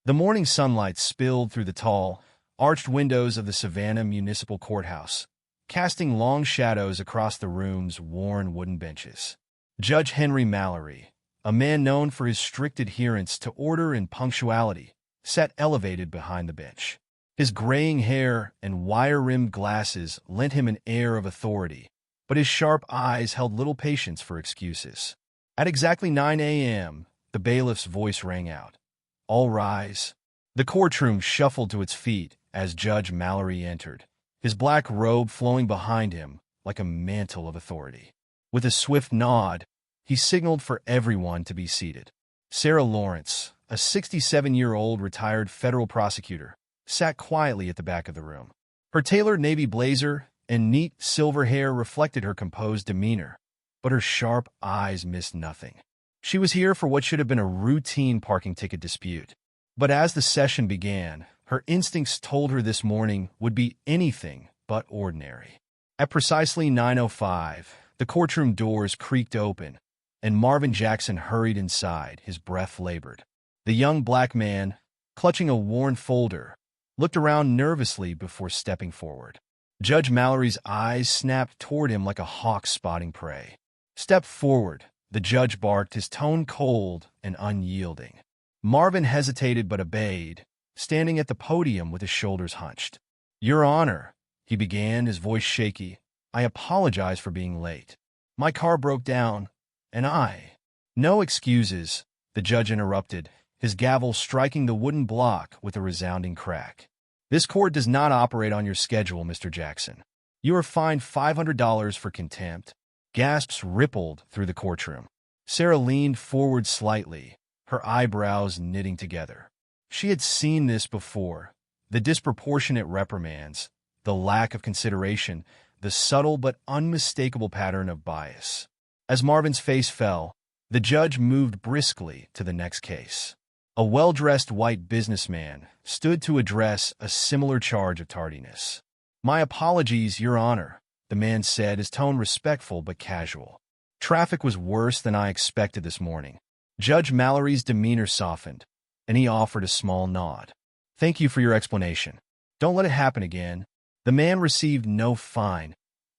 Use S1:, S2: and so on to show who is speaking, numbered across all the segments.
S1: The morning sunlight spilled through the tall, arched windows of the Savannah Municipal Courthouse, casting long shadows across the room's worn wooden benches. Judge Henry Mallory, a man known for his strict adherence to order and punctuality, sat elevated behind the bench. His graying hair and wire-rimmed glasses lent him an air of authority, but his sharp eyes held little patience for excuses. At exactly 9 a.m., the bailiff's voice rang out. "All rise." The courtroom shuffled to its feet as Judge Mallory entered, his black robe flowing behind him like a mantle of authority. With a swift nod, he signaled for everyone to be seated. Sarah Lawrence, a 67-year-old retired federal prosecutor, sat quietly at the back of the room. Her tailored navy blazer and neat silver hair reflected her composed demeanor, but her sharp eyes missed nothing. She was here for what should have been a routine parking ticket dispute. But as the session began, her instincts told her this morning would be anything but ordinary. At precisely 9:05, the courtroom doors creaked open, and Marvin Jackson hurried inside, his breath labored. The young black man, clutching a worn folder, looked around nervously before stepping forward. Judge Mallory's eyes snapped toward him like a hawk spotting prey. "Step forward," the judge barked, his tone cold and unyielding. Marvin hesitated but obeyed, standing at the podium with his shoulders hunched. "Your Honor," he began, his voice shaky, "I apologize for being late. My car broke down, and I—" "No excuses," the judge interrupted, his gavel striking the wooden block with a resounding crack. "This court does not operate on your schedule, Mr. Jackson. You are fined $500 for contempt." Gasps rippled through the courtroom. Sarah leaned forward slightly, her eyebrows knitting together. She had seen this before: the disproportionate reprimands, the lack of consideration, the subtle but unmistakable pattern of bias. As Marvin's face fell, the judge moved briskly to the next case. A well-dressed white businessman stood to address a similar charge of tardiness. "My apologies, Your Honor," the man said, his tone respectful but casual. "Traffic was worse than I expected this morning." Judge Mallory's demeanor softened, and he offered a small nod. "Thank you for your explanation. Don't let it happen again." The man received no fine,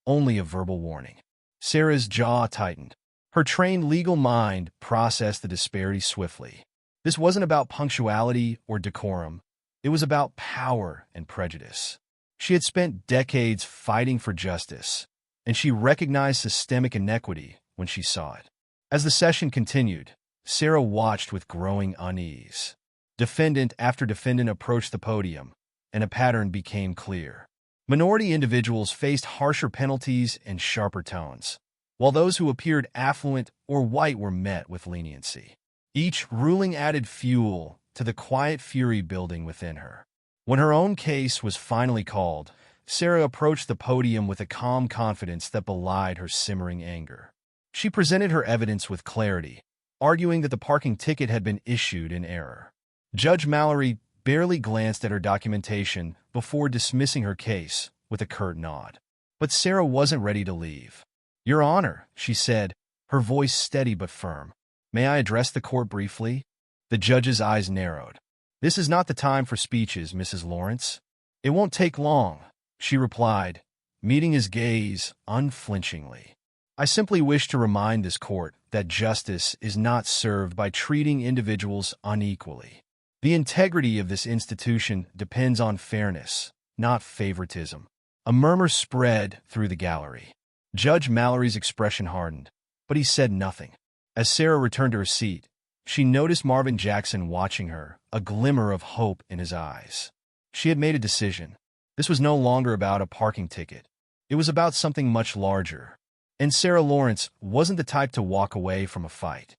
S1: only a verbal warning. Sarah's jaw tightened. Her trained legal mind processed the disparity swiftly. This wasn't about punctuality or decorum. It was about power and prejudice. She had spent decades fighting for justice, and she recognized systemic inequity when she saw it. As the session continued, Sarah watched with growing unease. Defendant after defendant approached the podium, and a pattern became clear. Minority individuals faced harsher penalties and sharper tones, while those who appeared affluent or white were met with leniency. Each ruling added fuel to the quiet fury building within her. When her own case was finally called, Sarah approached the podium with a calm confidence that belied her simmering anger. She presented her evidence with clarity, arguing that the parking ticket had been issued in error. Judge Mallory barely glanced at her documentation before dismissing her case with a curt nod. But Sarah wasn't ready to leave. "Your Honor," she said, her voice steady but firm, "may I address the court briefly?" The judge's eyes narrowed. "This is not the time for speeches, Mrs. Lawrence." "It won't take long," she replied, meeting his gaze unflinchingly. "I simply wish to remind this court that justice is not served by treating individuals unequally. The integrity of this institution depends on fairness, not favoritism." A murmur spread through the gallery. Judge Mallory's expression hardened, but he said nothing. As Sarah returned to her seat, she noticed Marvin Jackson watching her, a glimmer of hope in his eyes. She had made a decision. This was no longer about a parking ticket. It was about something much larger. And Sarah Lawrence wasn't the type to walk away from a fight.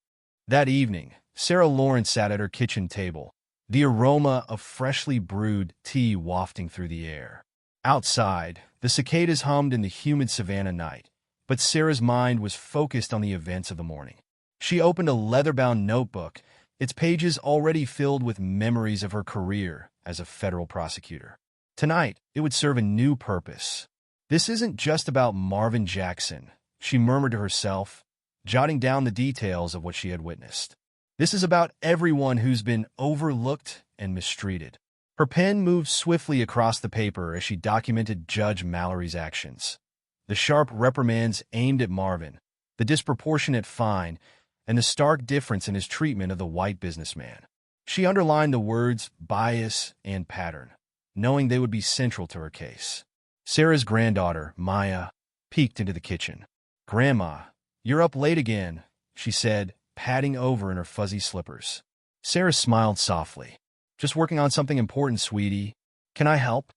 S1: That evening, Sarah Lawrence sat at her kitchen table, the aroma of freshly brewed tea wafting through the air. Outside, the cicadas hummed in the humid Savannah night, but Sarah's mind was focused on the events of the morning. She opened a leather-bound notebook, its pages already filled with memories of her career as a federal prosecutor. Tonight, it would serve a new purpose. "This isn't just about Marvin Jackson," she murmured to herself, jotting down the details of what she had witnessed. "This is about everyone who's been overlooked and mistreated. Her pen moved swiftly across the paper as she documented Judge Mallory's actions. The sharp reprimands aimed at Marvin, the disproportionate fine, and the stark difference in his treatment of the white businessman. She underlined the words bias and pattern, knowing they would be central to her case. Sarah's granddaughter, Maya, peeked into the kitchen. "Grandma, you're up late again," she said, padding over in her fuzzy slippers. Sarah smiled softly. "Just working on something important, sweetie. Can I help?"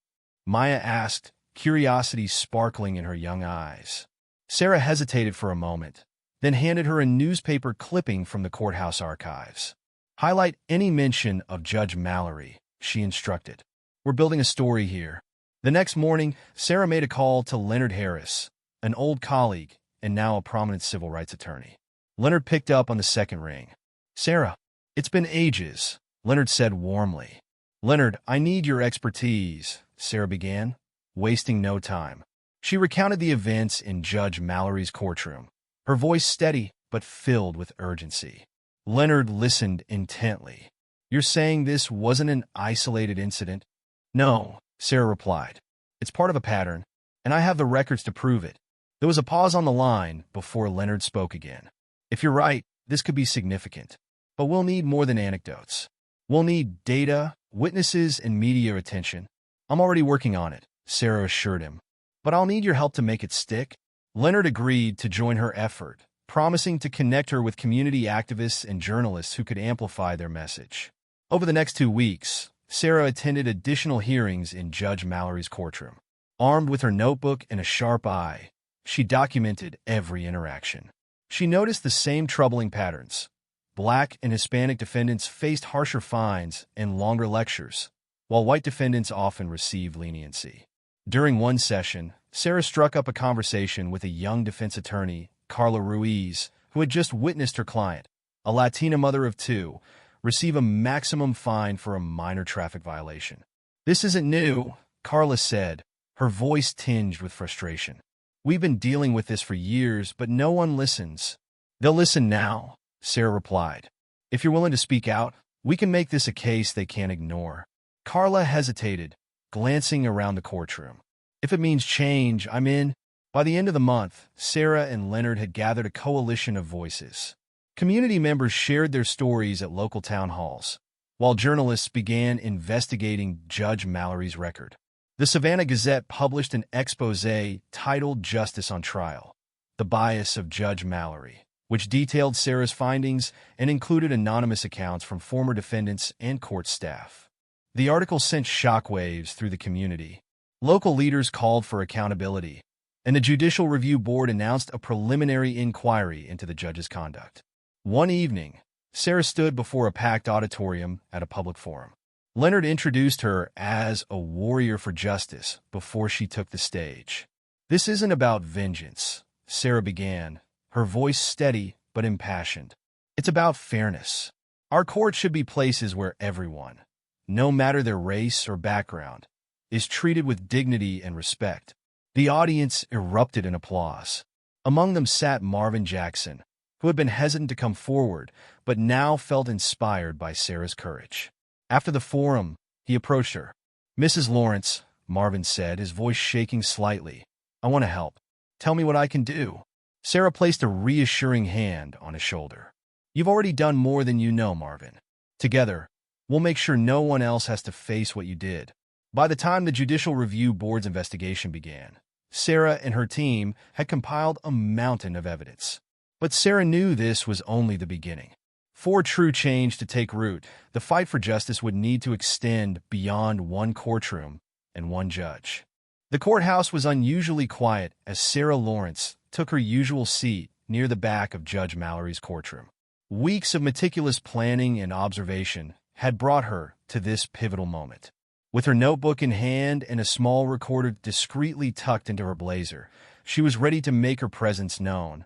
S1: Maya asked, curiosity sparkling in her young eyes. Sarah hesitated for a moment, then handed her a newspaper clipping from the courthouse archives. "Highlight any mention of Judge Mallory," she instructed. "We're building a story here." The next morning, Sarah made a call to Leonard Harris, an old colleague and now a prominent civil rights attorney. Leonard picked up on the second ring. "Sarah, it's been ages," Leonard said warmly. "Leonard, I need your expertise," Sarah began, wasting no time. She recounted the events in Judge Mallory's courtroom, her voice steady but filled with urgency. Leonard listened intently. "You're saying this wasn't an isolated incident?" "No," Sarah replied. "It's part of a pattern, and I have the records to prove it." There was a pause on the line before Leonard spoke again. "If you're right, this could be significant. But we'll need more than anecdotes. We'll need data, witnesses, and media attention." "I'm already working on it," Sarah assured him. "But I'll need your help to make it stick." Leonard agreed to join her effort, promising to connect her with community activists and journalists who could amplify their message. Over the next 2 weeks, Sarah attended additional hearings in Judge Mallory's courtroom. Armed with her notebook and a sharp eye, she documented every interaction. She noticed the same troubling patterns. Black and Hispanic defendants faced harsher fines and longer lectures, while white defendants often received leniency. During one session, Sarah struck up a conversation with a young defense attorney, Carla Ruiz, who had just witnessed her client, a Latina mother of 2, receive a maximum fine for a minor traffic violation. "This isn't new," Carla said, her voice tinged with frustration. "We've been dealing with this for years, but no one listens." "They'll listen now," Sarah replied. "If you're willing to speak out, we can make this a case they can't ignore." Carla hesitated, glancing around the courtroom. "If it means change, I'm in." By the end of the month, Sarah and Leonard had gathered a coalition of voices. Community members shared their stories at local town halls, while journalists began investigating Judge Mallory's record. The Savannah Gazette published an exposé titled "Justice on Trial: The Bias of Judge Mallory," which detailed Sarah's findings and included anonymous accounts from former defendants and court staff. The article sent shockwaves through the community. Local leaders called for accountability, and the Judicial Review Board announced a preliminary inquiry into the judge's conduct. One evening, Sarah stood before a packed auditorium at a public forum. Leonard introduced her as a warrior for justice before she took the stage. "This isn't about vengeance," Sarah began, her voice steady but impassioned. "It's about fairness. Our courts should be places where everyone, no matter their race or background, is treated with dignity and respect." The audience erupted in applause. Among them sat Marvin Jackson, who had been hesitant to come forward, but now felt inspired by Sarah's courage. After the forum, he approached her. "Mrs. Lawrence," Marvin said, his voice shaking slightly, "I want to help. Tell me what I can do." Sarah placed a reassuring hand on his shoulder. "You've already done more than you know, Marvin. Together, we'll make sure no one else has to face what you did." By the time the Judicial Review Board's investigation began, Sarah and her team had compiled a mountain of evidence. But Sarah knew this was only the beginning. For true change to take root, the fight for justice would need to extend beyond one courtroom and one judge. The courthouse was unusually quiet as Sarah Lawrence took her usual seat near the back of Judge Mallory's courtroom. Weeks of meticulous planning and observation had brought her to this pivotal moment. With her notebook in hand and a small recorder discreetly tucked into her blazer, she was ready to make her presence known,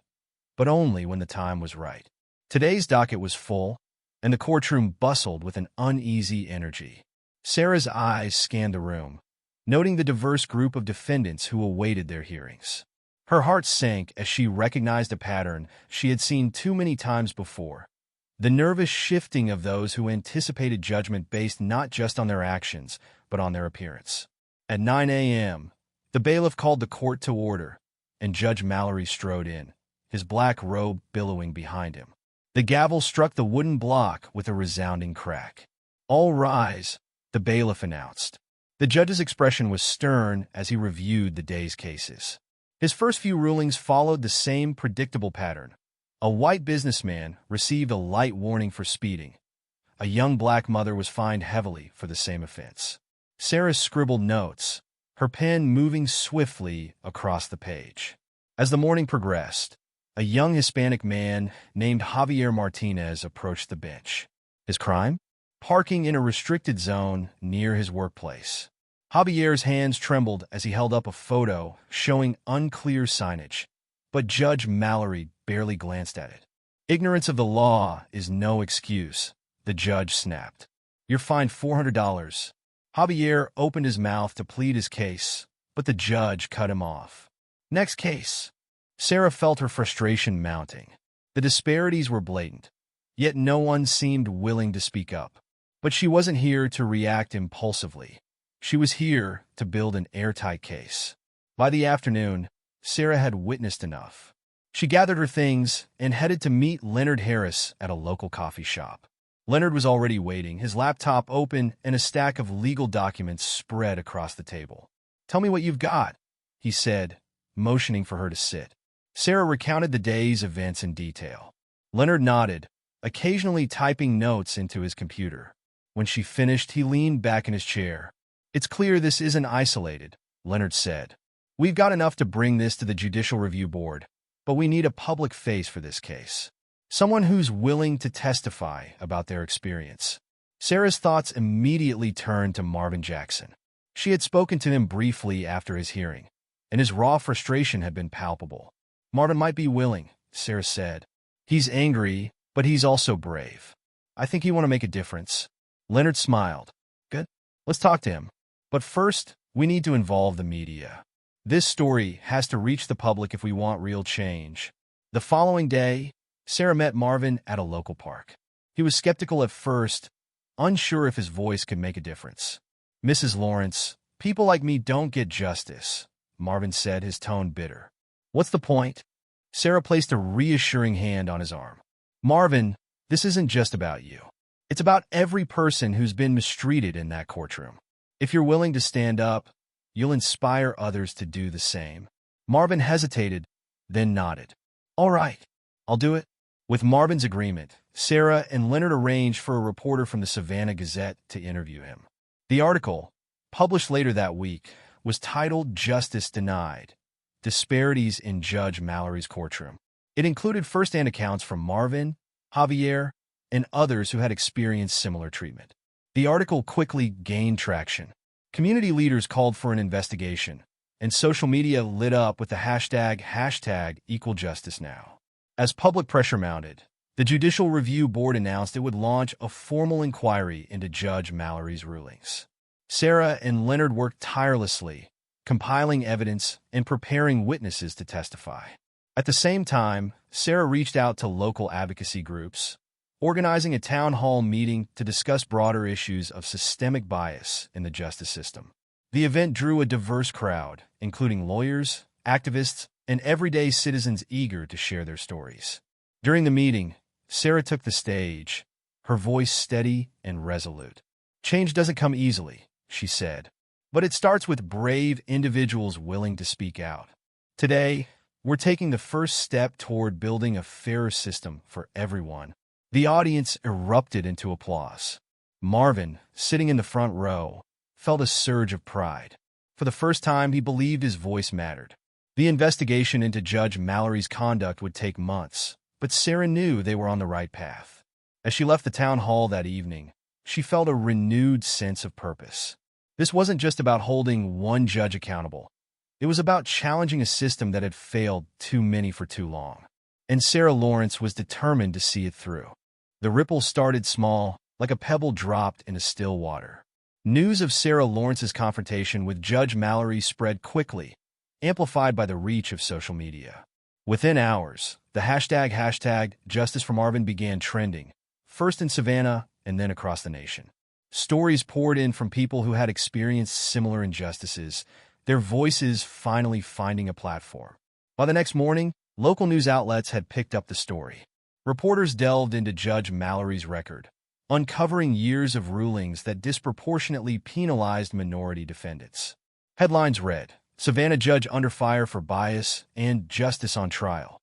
S1: but only when the time was right. Today's docket was full, and the courtroom bustled with an uneasy energy. Sarah's eyes scanned the room, noting the diverse group of defendants who awaited their hearings. Her heart sank as she recognized a pattern she had seen too many times before. the nervous shifting of those who anticipated judgment based not just on their actions, but on their appearance. At 9 a.m., the bailiff called the court to order, and Judge Mallory strode in, his black robe billowing behind him. The gavel struck the wooden block with a resounding crack. "All rise," the bailiff announced. The judge's expression was stern as he reviewed the day's cases. His first few rulings followed the same predictable pattern. A white businessman received a light warning for speeding. A young black mother was fined heavily for the same offense. Sarah scribbled notes, her pen moving swiftly across the page. As the morning progressed, a young Hispanic man named Javier Martinez approached the bench. His crime? Parking in a restricted zone near his workplace. Javier's hands trembled as he held up a photo showing unclear signage, but Judge Mallory barely glanced at it. "Ignorance of the law is no excuse," the judge snapped. "You're fined $400. Javier opened his mouth to plead his case, but the judge cut him off. "Next case." Sarah felt her frustration mounting. The disparities were blatant, yet no one seemed willing to speak up. But she wasn't here to react impulsively. She was here to build an airtight case. By the afternoon, Sarah had witnessed enough. She gathered her things and headed to meet Leonard Harris at a local coffee shop. Leonard was already waiting, his laptop open and a stack of legal documents spread across the table. "Tell me what you've got," he said, motioning for her to sit. Sarah recounted the day's events in detail. Leonard nodded, occasionally typing notes into his computer. When she finished, he leaned back in his chair. "It's clear this isn't isolated," Leonard said. "We've got enough to bring this to the Judicial Review Board, but we need a public face for this case. Someone who's willing to testify about their experience." Sarah's thoughts immediately turned to Marvin Jackson. She had spoken to him briefly after his hearing, and his raw frustration had been palpable. "Marvin might be willing," Sarah said. "He's angry, but he's also brave. I think he want to make a difference." Leonard smiled. "Good. Let's talk to him. But first, we need to involve the media. This story has to reach the public if we want real change." The following day, Sarah met Marvin at a local park. He was skeptical at first, unsure if his voice could make a difference. "Mrs. Lawrence, people like me don't get justice," Marvin said, his tone bitter. "What's the point?" Sarah placed a reassuring hand on his arm. "Marvin, this isn't just about you. It's about every person who's been mistreated in that courtroom. If you're willing to stand up, you'll inspire others to do the same." Marvin hesitated, then nodded. "All right, I'll do it." With Marvin's agreement, Sarah and Leonard arranged for a reporter from the Savannah Gazette to interview him. The article, published later that week, was titled "Justice Denied: Disparities in Judge Mallory's Courtroom." It included first-hand accounts from Marvin, Javier, and others who had experienced similar treatment. The article quickly gained traction. Community leaders called for an investigation, and social media lit up with the hashtag #EqualJusticeNow. As public pressure mounted, the Judicial Review Board announced it would launch a formal inquiry into Judge Mallory's rulings. Sarah and Leonard worked tirelessly, compiling evidence and preparing witnesses to testify. At the same time, Sarah reached out to local advocacy groups, organizing a town hall meeting to discuss broader issues of systemic bias in the justice system. The event drew a diverse crowd, including lawyers, activists, and everyday citizens eager to share their stories. During the meeting, Sarah took the stage, her voice steady and resolute. "Change doesn't come easily," she said, "but it starts with brave individuals willing to speak out. Today, we're taking the first step toward building a fairer system for everyone." The audience erupted into applause. Marvin, sitting in the front row, felt a surge of pride. For the first time, he believed his voice mattered. The investigation into Judge Mallory's conduct would take months, but Sarah knew they were on the right path. As she left the town hall that evening, she felt a renewed sense of purpose. This wasn't just about holding one judge accountable. It was about challenging a system that had failed too many for too long. And Sarah Lawrence was determined to see it through. The ripple started small, like a pebble dropped into still water. News of Sarah Lawrence's confrontation with Judge Mallory spread quickly, amplified by the reach of social media. Within hours, the hashtag #JusticeForMarvin began trending, first in Savannah and then across the nation. Stories poured in from people who had experienced similar injustices, their voices finally finding a platform. By the next morning, local news outlets had picked up the story. Reporters delved into Judge Mallory's record, uncovering years of rulings that disproportionately penalized minority defendants. Headlines read, "Savannah Judge Under Fire for Bias and Justice on Trial.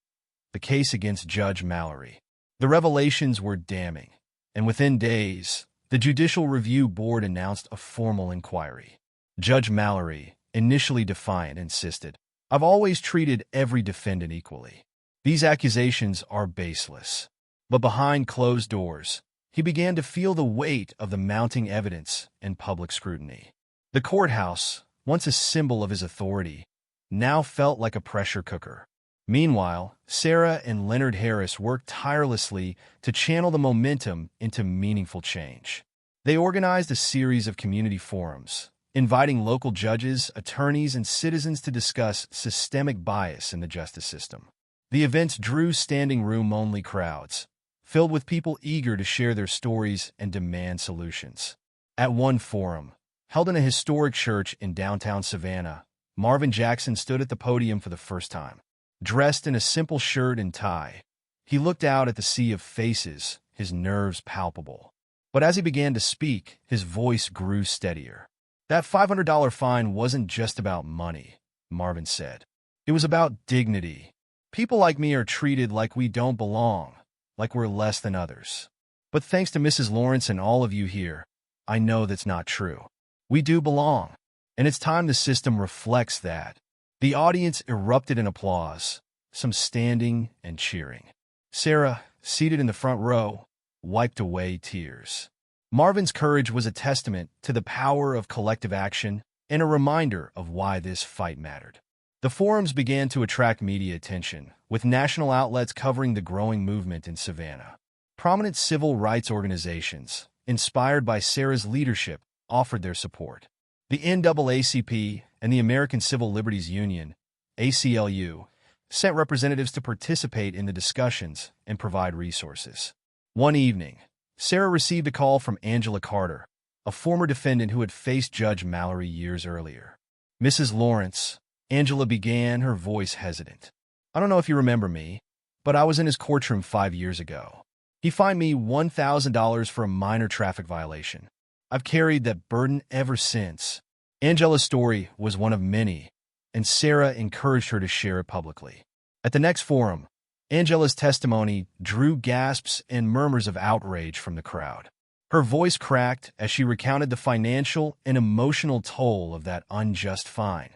S1: The Case Against Judge Mallory." The revelations were damning, and within days, the Judicial Review Board announced a formal inquiry. Judge Mallory, initially defiant, insisted, "I've always treated every defendant equally. These accusations are baseless." But behind closed doors, he began to feel the weight of the mounting evidence and public scrutiny. The courthouse, once a symbol of his authority, now felt like a pressure cooker. Meanwhile, Sarah and Leonard Harris worked tirelessly to channel the momentum into meaningful change. They organized a series of community forums, inviting local judges, attorneys, and citizens to discuss systemic bias in the justice system. The events drew standing-room-only crowds, filled with people eager to share their stories and demand solutions. At one forum, held in a historic church in downtown Savannah, Marvin Jackson stood at the podium for the first time. Dressed in a simple shirt and tie, he looked out at the sea of faces, his nerves palpable. But as he began to speak, his voice grew steadier. "That $500 fine wasn't just about money," Marvin said. "It was about dignity. People like me are treated like we don't belong, like we're less than others. But thanks to Mrs. Lawrence and all of you here, I know that's not true. We do belong, and it's time the system reflects that." The audience erupted in applause, some standing and cheering. Sarah, seated in the front row, wiped away tears. Marvin's courage was a testament to the power of collective action and a reminder of why this fight mattered. The forums began to attract media attention, with national outlets covering the growing movement in Savannah. Prominent civil rights organizations, inspired by Sarah's leadership, offered their support. The NAACP and the American Civil Liberties Union, ACLU, sent representatives to participate in the discussions and provide resources. One evening, Sarah received a call from Angela Carter, a former defendant who had faced Judge Mallory years earlier. "Mrs. Lawrence," Angela began, her voice hesitant. "I don't know if you remember me, but I was in his courtroom 5 years ago. He fined me $1,000 for a minor traffic violation. I've carried that burden ever since." Angela's story was one of many, and Sarah encouraged her to share it publicly. At the next forum, Angela's testimony drew gasps and murmurs of outrage from the crowd. Her voice cracked as she recounted the financial and emotional toll of that unjust fine,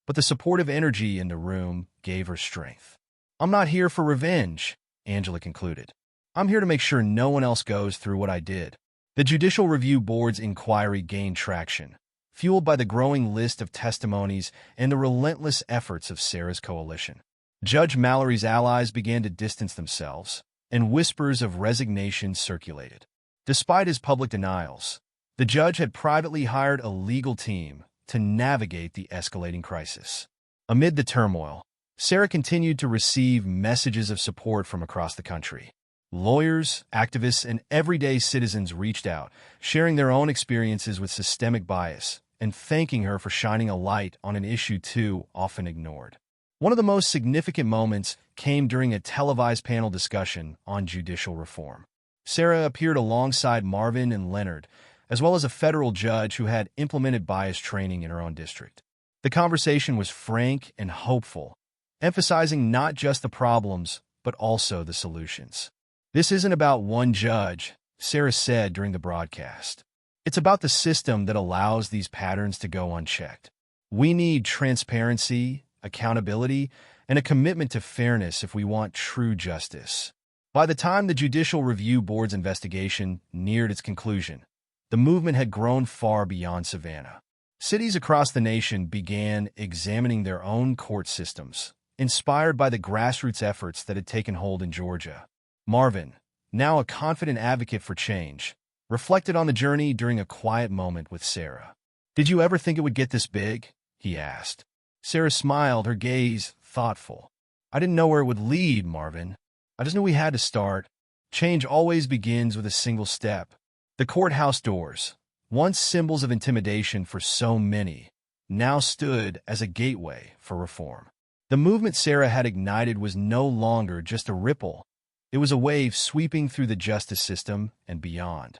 S1: but the supportive energy in the room gave her strength. "I'm not here for revenge," Angela concluded. "I'm here to make sure no one else goes through what I did." The Judicial Review Board's inquiry gained traction, fueled by the growing list of testimonies and the relentless efforts of Sarah's coalition. Judge Mallory's allies began to distance themselves, and whispers of resignation circulated. Despite his public denials, the judge had privately hired a legal team to navigate the escalating crisis. Amid the turmoil, Sarah continued to receive messages of support from across the country. Lawyers, activists, and everyday citizens reached out, sharing their own experiences with systemic bias and thanking her for shining a light on an issue too often ignored. One of the most significant moments came during a televised panel discussion on judicial reform. Sarah appeared alongside Marvin and Leonard, as well as a federal judge who had implemented bias training in her own district. The conversation was frank and hopeful, emphasizing not just the problems, but also the solutions. "This isn't about one judge," Sarah said during the broadcast. "It's about the system that allows these patterns to go unchecked. We need transparency, accountability, and a commitment to fairness if we want true justice." By the time the Judicial Review Board's investigation neared its conclusion, the movement had grown far beyond Savannah. Cities across the nation began examining their own court systems, inspired by the grassroots efforts that had taken hold in Georgia. Marvin, now a confident advocate for change, reflected on the journey during a quiet moment with Sarah. "Did you ever think it would get this big?" he asked. Sarah smiled, her gaze thoughtful. "I didn't know where it would lead, Marvin. I just knew we had to start. Change always begins with a single step. The courthouse doors, once symbols of intimidation for so many, now stood as a gateway for reform. The movement Sarah had ignited was no longer just a ripple. It was a wave sweeping through the justice system and beyond.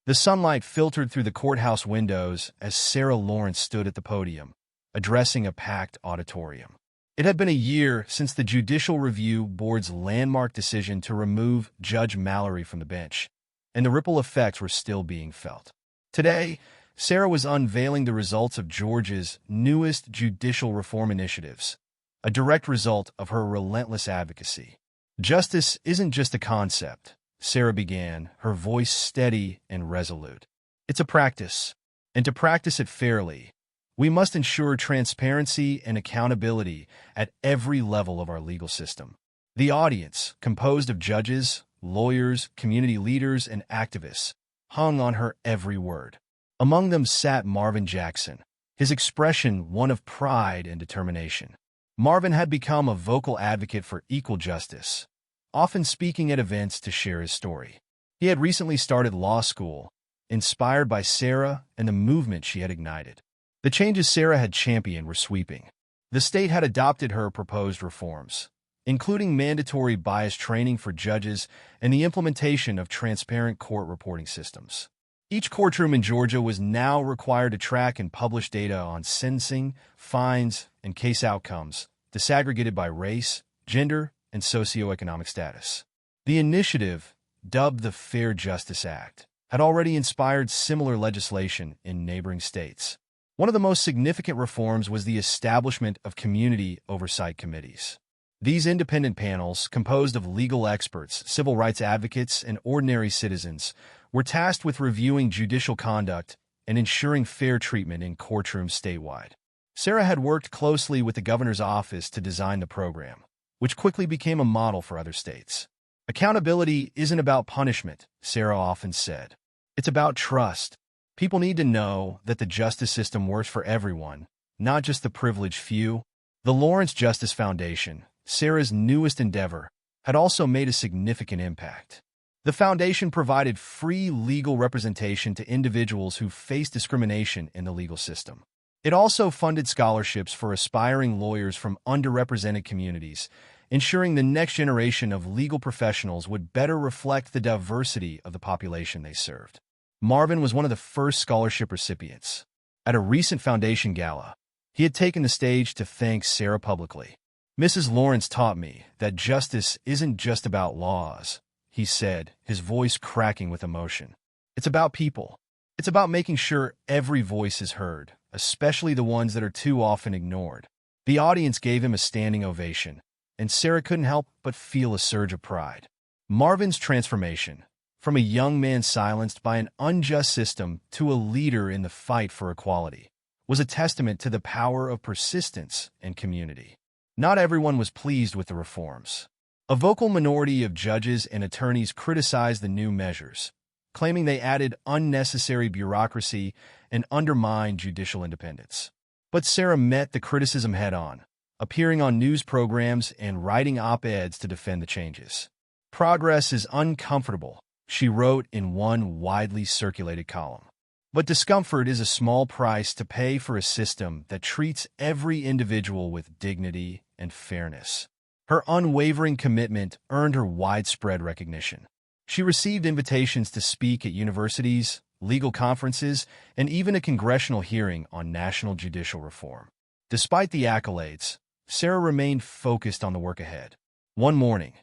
S1: The sunlight filtered through the courthouse windows as Sarah Lawrence stood at the podium, addressing a packed auditorium. It had been a year since the Judicial Review Board's landmark decision to remove Judge Mallory from the bench, and the ripple effects were still being felt. Today, Sarah was unveiling the results of Georgia's newest judicial reform initiatives, a direct result of her relentless advocacy. Justice isn't just a concept, Sarah began, her voice steady and resolute. It's a practice, and to practice it fairly, we must ensure transparency and accountability at every level of our legal system. The audience, composed of judges, lawyers, community leaders, and activists, hung on her every word. Among them sat Marvin Jackson, his expression one of pride and determination. Marvin had become a vocal advocate for equal justice, often speaking at events to share his story. He had recently started law school, inspired by Sarah and the movement she had ignited. The changes Sarah had championed were sweeping. The state had adopted her proposed reforms, including mandatory bias training for judges and the implementation of transparent court reporting systems. Each courtroom in Georgia was now required to track and publish data on sentencing, fines, and case outcomes, disaggregated by race, gender, and socioeconomic status. The initiative, dubbed the Fair Justice Act, had already inspired similar legislation in neighboring states. One of the most significant reforms was the establishment of community oversight committees. These independent panels, composed of legal experts, civil rights advocates, and ordinary citizens, were tasked with reviewing judicial conduct and ensuring fair treatment in courtrooms statewide. Sarah had worked closely with the governor's office to design the program, which quickly became a model for other states. Accountability isn't about punishment, Sarah often said. It's about trust. People need to know that the justice system works for everyone, not just the privileged few. The Lawrence Justice Foundation, Sarah's newest endeavor, had also made a significant impact. The foundation provided free legal representation to individuals who face discrimination in the legal system. It also funded scholarships for aspiring lawyers from underrepresented communities, ensuring the next generation of legal professionals would better reflect the diversity of the population they served. Marvin was one of the first scholarship recipients. At a recent foundation gala, he had taken the stage to thank Sarah publicly. "Mrs. Lawrence taught me that justice isn't just about laws," he said, his voice cracking with emotion. "It's about people. It's about making sure every voice is heard, especially the ones that are too often ignored." The audience gave him a standing ovation, and Sarah couldn't help but feel a surge of pride. Marvin's transformation, from a young man silenced by an unjust system to a leader in the fight for equality, was a testament to the power of persistence and community. Not everyone was pleased with the reforms. A vocal minority of judges and attorneys criticized the new measures, claiming they added unnecessary bureaucracy and undermined judicial independence. But Sarah met the criticism head-on, appearing on news programs and writing op-eds to defend the changes. "Progress is uncomfortable," she wrote in one widely circulated column. "But discomfort is a small price to pay for a system that treats every individual with dignity and fairness." Her unwavering commitment earned her widespread recognition. She received invitations to speak at universities, legal conferences, and even a congressional hearing on national judicial reform. Despite the accolades, Sarah remained focused on the work ahead. One morning,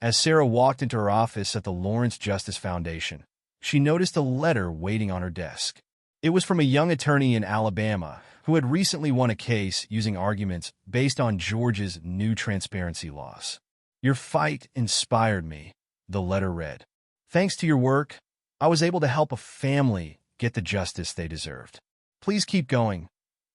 S1: as Sarah walked into her office at the Lawrence Justice Foundation, she noticed a letter waiting on her desk. It was from a young attorney in Alabama who had recently won a case using arguments based on Georgia's new transparency laws. "Your fight inspired me," the letter read. "Thanks to your work, I was able to help a family get the justice they deserved. Please keep going.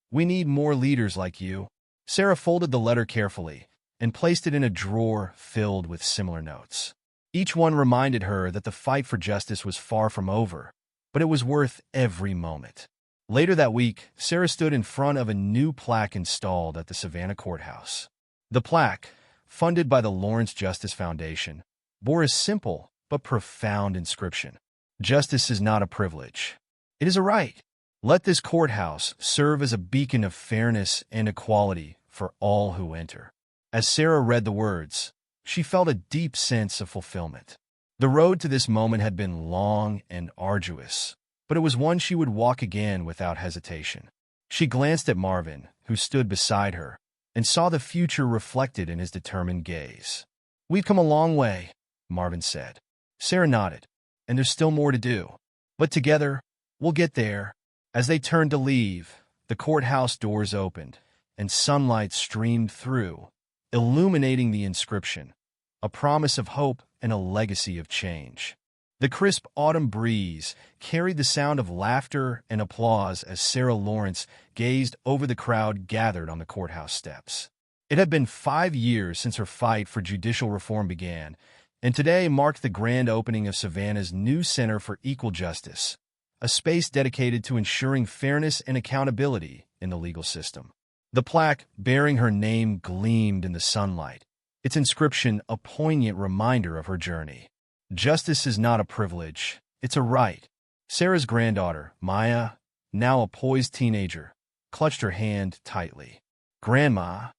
S1: We need more leaders like you." Sarah folded the letter carefully and placed it in a drawer filled with similar notes. Each one reminded her that the fight for justice was far from over, but it was worth every moment. Later that week, Sarah stood in front of a new plaque installed at the Savannah courthouse. The plaque, funded by the Lawrence Justice Foundation, bore a simple but profound inscription. Justice is not a privilege. It is a right. Let this courthouse serve as a beacon of fairness and equality for all who enter. As Sarah read the words, she felt a deep sense of fulfillment. The road to this moment had been long and arduous, but it was one she would walk again without hesitation. She glanced at Marvin, who stood beside her, and saw the future reflected in his determined gaze. "We've come a long way," Marvin said. Sarah nodded. "And there's still more to do. But together, we'll get there." As they turned to leave, the courthouse doors opened, and sunlight streamed through, illuminating the inscription, a promise of hope and a legacy of change. The crisp autumn breeze carried the sound of laughter and applause as Sarah Lawrence gazed over the crowd gathered on the courthouse steps. It had been 5 years since her fight for judicial reform began, and today marked the grand opening of Savannah's new Center for Equal Justice, a space dedicated to ensuring fairness and accountability in the legal system. The plaque bearing her name gleamed in the sunlight, its inscription a poignant reminder of her journey. Justice is not a privilege, it's a right. Sarah's granddaughter, Maya, now a poised teenager, clutched her hand tightly. "Grandma,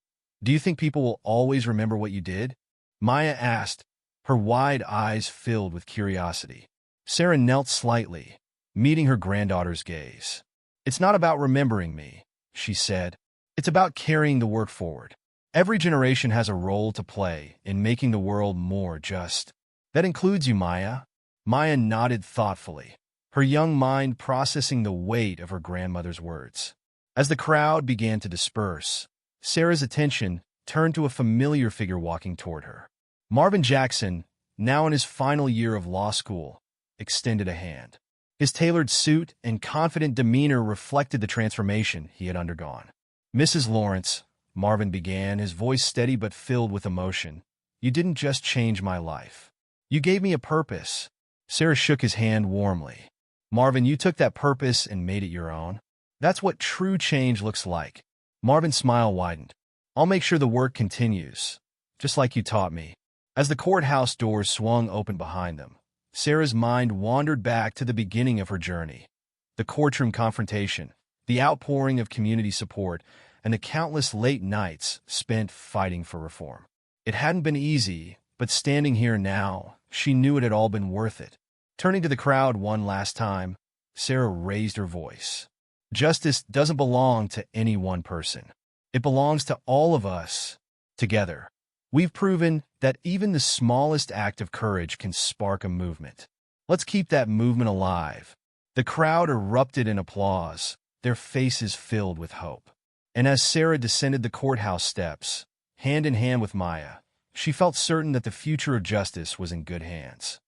S1: do you think people will always remember what you did?" Maya asked, her wide eyes filled with curiosity. Sarah knelt slightly, meeting her granddaughter's gaze. "It's not about remembering me," she said. "It's about carrying the work forward. Every generation has a role to play in making the world more just. That includes you, Maya." Maya nodded thoughtfully, her young mind processing the weight of her grandmother's words. As the crowd began to disperse, Sarah's attention turned to a familiar figure walking toward her. Marvin Jackson, now in his final year of law school, extended a hand. His tailored suit and confident demeanor reflected the transformation he had undergone. "Mrs. Lawrence," Marvin began, his voice steady but filled with emotion, "you didn't just change my life. You gave me a purpose." Sarah shook his hand warmly. "Marvin, you took that purpose and made it your own. That's what true change looks like." Marvin's smile widened. "I'll make sure the work continues, just like you taught me." As the courthouse doors swung open behind them, Sarah's mind wandered back to the beginning of her journey. The courtroom confrontation, the outpouring of community support, and the countless late nights spent fighting for reform. It hadn't been easy, but standing here now, she knew it had all been worth it. Turning to the crowd one last time, Sarah raised her voice. "Justice doesn't belong to any one person. It belongs to all of us, together. We've proven that even the smallest act of courage can spark a movement. Let's keep that movement alive." The crowd erupted in applause, their faces filled with hope. And as Sarah descended the courthouse steps, hand in hand with Maya, she felt certain that the future of justice was in good hands.